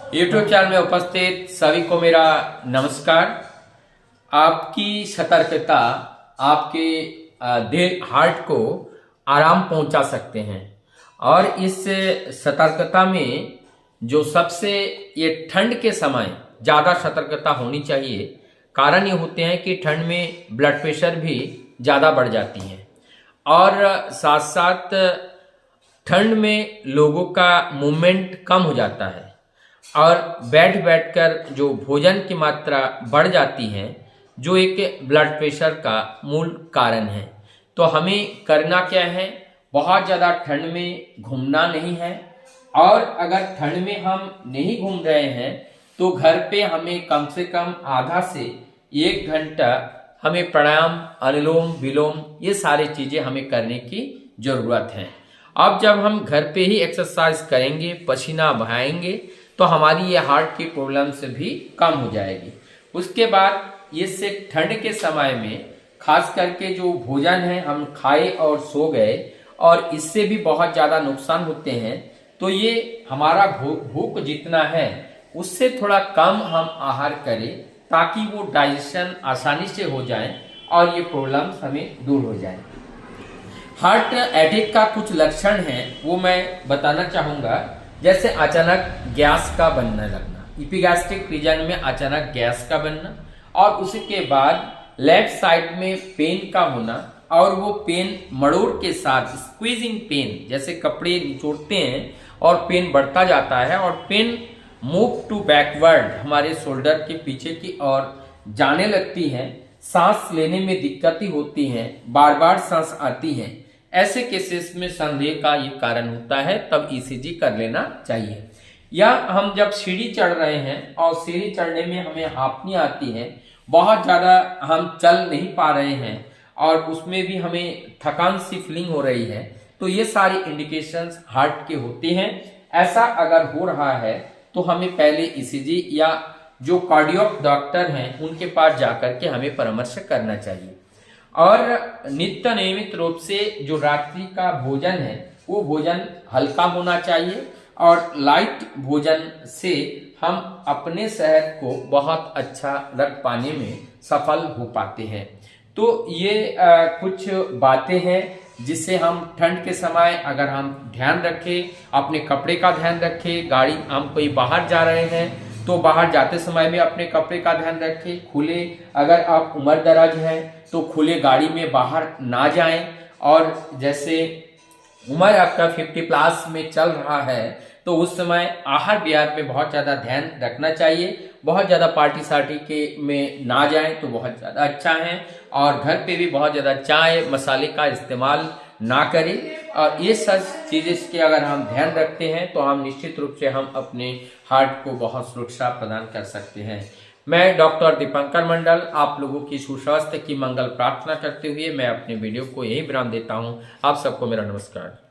YouTube channel में उपस्थित सभी को मेरा नमस्कार। आपकी सतर्कता आपके दिल हार्ट को आराम पहुंचा सकते हैं। और इस सतर्कता में जो सबसे ये ठंड के समय ज़्यादा सतर्कता होनी चाहिए। कारण ये होते हैं कि ठंड में ब्लड प्रेशर भी ज़्यादा बढ़ जाती है और साथ साथ ठंड में लोगों का मूवमेंट कम हो जाता है और बैठ बैठकर जो भोजन की मात्रा बढ़ जाती है, जो एक ब्लड प्रेशर का मूल कारण है। तो हमें करना क्या है, बहुत ज़्यादा ठंड में घूमना नहीं है। और अगर ठंड में हम नहीं घूम रहे हैं तो घर पे हमें कम से कम आधा से 1 घंटा हमें प्राणायाम, अनुलोम विलोम ये सारी चीज़ें हमें करने की ज़रूरत है। अब जब हम घर पे ही एक्सरसाइज करेंगे, पसीना बहाएंगे, तो हमारी ये हार्ट की प्रॉब्लम से भी कम हो जाएगी। उसके बाद इससे ठंड के समय में खास करके जो भोजन है हम खाए और सो गए और इससे भी बहुत ज़्यादा नुकसान होते हैं। तो ये हमारा भूख जितना है उससे थोड़ा कम हम आहार करें ताकि वो डाइजेशन आसानी से हो जाए और ये प्रॉब्लम्स हमें दूर हो जाए। हार्ट अटैक का कुछ लक्षण हैं वो मैं बताना चाहूँगा। जैसे अचानक गैस का बनने लगना, इपिगैस्ट्रिक रीजन में अचानक गैस का बनना, और उसके बाद लेफ्ट साइड में पेन का होना, और वो पेन मरोड़ के साथ स्क्वीजिंग पेन, जैसे कपड़े निचोड़ते हैं और पेन बढ़ता जाता है और पेन मूव टू बैकवर्ड हमारे शोल्डर के पीछे की ओर जाने लगती है। सांस लेने में दिक्कतें होती हैं, बार बार सांस आती है। ऐसे केसेस में संदेह का ये कारण होता है, तब ईसीजी कर लेना चाहिए। या हम जब सीढ़ी चढ़ रहे हैं और सीढ़ी चढ़ने में हमें हांफनी आती है, बहुत ज़्यादा हम चल नहीं पा रहे हैं और उसमें भी हमें थकान सी फीलिंग हो रही है, तो ये सारी इंडिकेशंस हार्ट के होते हैं। ऐसा अगर हो रहा है तो हमें पहले ईसीजी या जो कार्डियोक डॉक्टर हैं उनके पास जाकर के हमें परामर्श करना चाहिए। और नित्य नियमित रूप से जो रात्रि का भोजन है वो भोजन हल्का होना चाहिए और लाइट भोजन से हम अपने सेहत को बहुत अच्छा रख पाने में सफल हो पाते हैं। तो ये कुछ बातें हैं जिससे हम ठंड के समय अगर हम ध्यान रखें, अपने कपड़े का ध्यान रखें, गाड़ी हम कोई बाहर जा रहे हैं तो बाहर जाते समय में अपने कपड़े का ध्यान रखें। खुले, अगर आप उम्र दराज हैं तो खुले गाड़ी में बाहर ना जाएं। और जैसे उम्र आपका 50+ में चल रहा है तो उस समय आहार विहार में बहुत ज़्यादा ध्यान रखना चाहिए। बहुत ज़्यादा पार्टी सार्टी के में ना जाएं तो बहुत ज़्यादा अच्छा है। और घर पे भी बहुत ज़्यादा चाय मसाले का इस्तेमाल ना करें। और ये सब चीज़ें के अगर हम ध्यान रखते हैं तो हम निश्चित रूप से हम अपने हार्ट को बहुत सुरक्षा प्रदान कर सकते हैं। मैं डॉक्टर दीपंकर मंडल आप लोगों की सुस्वास्थ्य की मंगल प्रार्थना करते हुए मैं अपने वीडियो को यही विराम देता हूँ। आप सबको मेरा नमस्कार।